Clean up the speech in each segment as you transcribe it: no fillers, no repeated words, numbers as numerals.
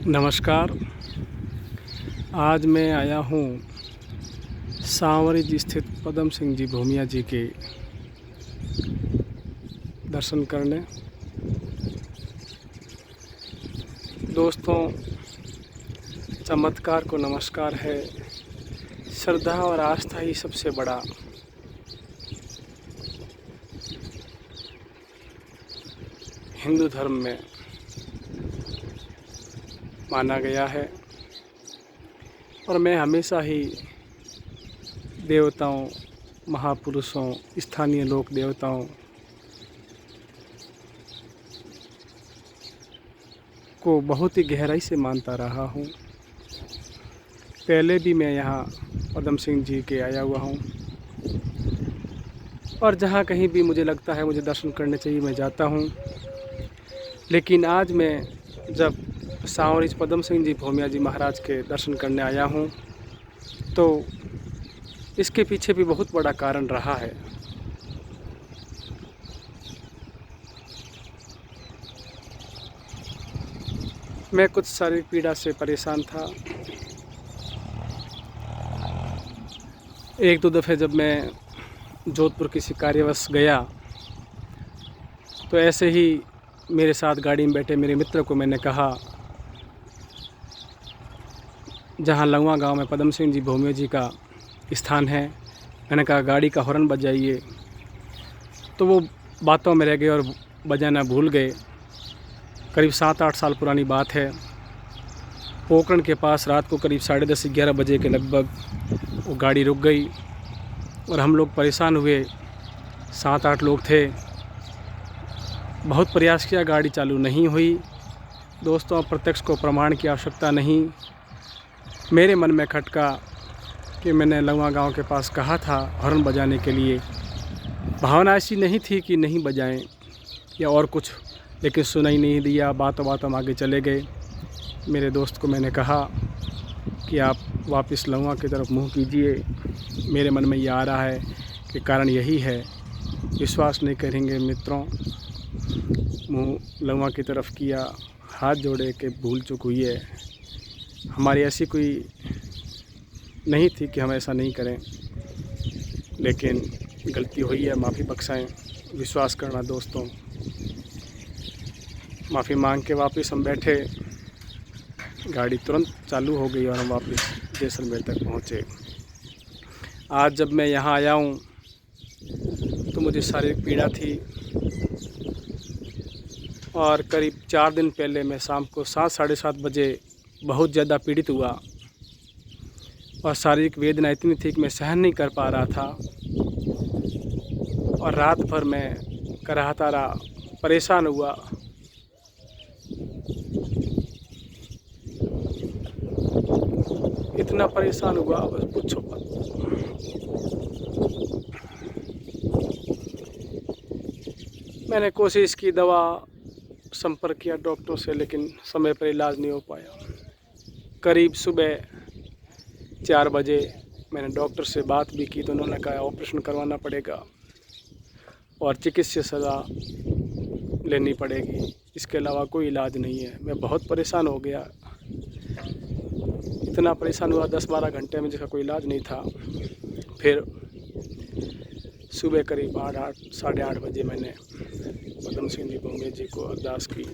नमस्कार। आज मैं आया हूँ सांवरिज स्थित पदम सिंह जी भूमिया जी के दर्शन करने। दोस्तों, चमत्कार को नमस्कार है। श्रद्धा और आस्था ही सबसे बड़ा हिंदू धर्म में माना गया है और मैं हमेशा ही देवताओं, महापुरुषों, स्थानीय लोक देवताओं को बहुत ही गहराई से मानता रहा हूँ। पहले भी मैं यहाँ पदम सिंह जी के आया हुआ हूँ और जहाँ कहीं भी मुझे लगता है मुझे दर्शन करने चाहिए मैं जाता हूँ। लेकिन आज मैं जब सांवरिज पदम सिंह जी भूमिया जी महाराज के दर्शन करने आया हूँ तो इसके पीछे भी बहुत बड़ा कारण रहा है। मैं कुछ शारीरिक पीड़ा से परेशान था। एक दो दफ़े जब मैं जोधपुर किसी कार्यवश गया तो ऐसे ही मेरे साथ गाड़ी में बैठे मेरे मित्र को मैंने कहा, जहाँ लंगवा गांव में पदम सिंह जी भूमिया जी का स्थान है, मैंने कहा गाड़ी का हॉर्न बजाइए। तो वो बातों में रह गए और बजाना भूल गए। करीब 7-8 साल पुरानी बात है। पोखरण के पास रात को करीब 10:30-11 बजे के लगभग वो गाड़ी रुक गई और हम लोग परेशान हुए। 7-8 लोग थे। बहुत प्रयास किया, गाड़ी चालू नहीं हुई। दोस्तों, प्रत्यक्ष को प्रमाण की आवश्यकता नहीं। मेरे मन में खटका कि मैंने लंगवा गांव के पास कहा था हॉर्न बजाने के लिए। भावना ऐसी नहीं थी कि नहीं बजाएं या और कुछ, लेकिन सुनाई नहीं दिया। बातों बातों हम आगे चले गए। मेरे दोस्त को मैंने कहा कि आप वापस लंगवा की तरफ मुँह कीजिए। मेरे मन में ये आ रहा है कि कारण यही है। विश्वास नहीं करेंगे मित्रों, मुँह लंगवा की तरफ किया, हाथ जोड़े कि भूल चूक हुई है। हमारी ऐसी कोई नहीं थी कि हम ऐसा नहीं करें, लेकिन गलती हुई है, माफ़ी बख्शाएं। विश्वास करना दोस्तों। माफ़ी मांग के वापस हम बैठे। गाड़ी तुरंत चालू हो गई और हम वापस जैसलमेर तक पहुँचे। आज जब मैं यहाँ आया हूँ तो मुझे शारीरिक पीड़ा थी और करीब 4 दिन पहले मैं शाम को 7-7:30 बजे बहुत ज़्यादा पीड़ित हुआ और शारीरिक वेदना इतनी थी कि मैं सहन नहीं कर पा रहा था और रात भर मैं कराहता रहा, परेशान हुआ। इतना परेशान हुआ बस पूछो मत। मैंने कोशिश की, दवा संपर्क किया डॉक्टरों से, लेकिन समय पर इलाज नहीं हो पाया। करीब सुबह 4 बजे मैंने डॉक्टर से बात भी की तो उन्होंने कहा ऑपरेशन करवाना पड़ेगा और चिकित्सीय सलाह लेनी पड़ेगी, इसके अलावा कोई इलाज नहीं है। मैं बहुत परेशान हो गया। इतना परेशान हुआ 10-12 घंटे में जिसका कोई इलाज नहीं था। फिर सुबह करीब 8-8 बजे मैंने पदम सिंह जी भूमिया जी को अरदास की,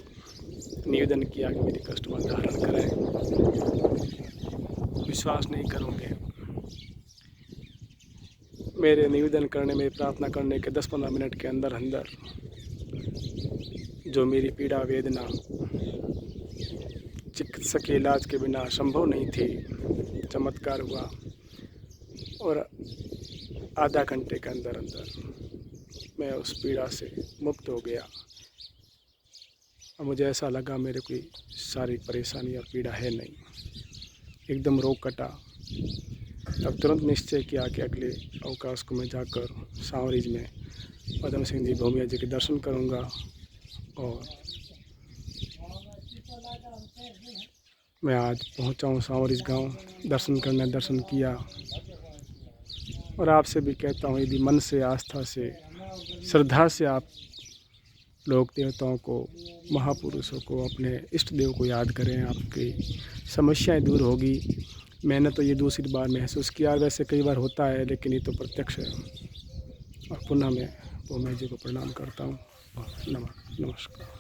निवेदन किया कि मेरी कष्ट मत धारण करें। विश्वास नहीं करोगे, मेरे निवेदन करने में, प्रार्थना करने के 10-15 मिनट के अंदर अंदर जो मेरी पीड़ा वेदना चिकित्सक के इलाज के बिना संभव नहीं थी, चमत्कार हुआ और आधा घंटे के अंदर अंदर मैं उस पीड़ा से मुक्त हो गया और मुझे ऐसा लगा मेरे कोई शारीरिक परेशानी और पीड़ा है नहीं। एकदम रोग कटा। तब तुरंत निश्चय किया कि अगले अवकाश को मैं जाकर सांवरिज में पदम सिंह जी भूमिया जी के दर्शन करूंगा और मैं आज पहुंचा हूं सांवरिज गांव दर्शन करने। दर्शन किया और आपसे भी कहता हूं, यदि मन से, आस्था से, श्रद्धा से आप लोक देवताओं को, महापुरुषों को, अपने इष्ट देव को याद करें, आपकी समस्याएं दूर होगी। मैंने तो ये दूसरी बार महसूस किया, वैसे कई बार होता है लेकिन ये तो प्रत्यक्ष है। और पुनः मैं भूमि जी को प्रणाम करता हूँ और नमस्कार।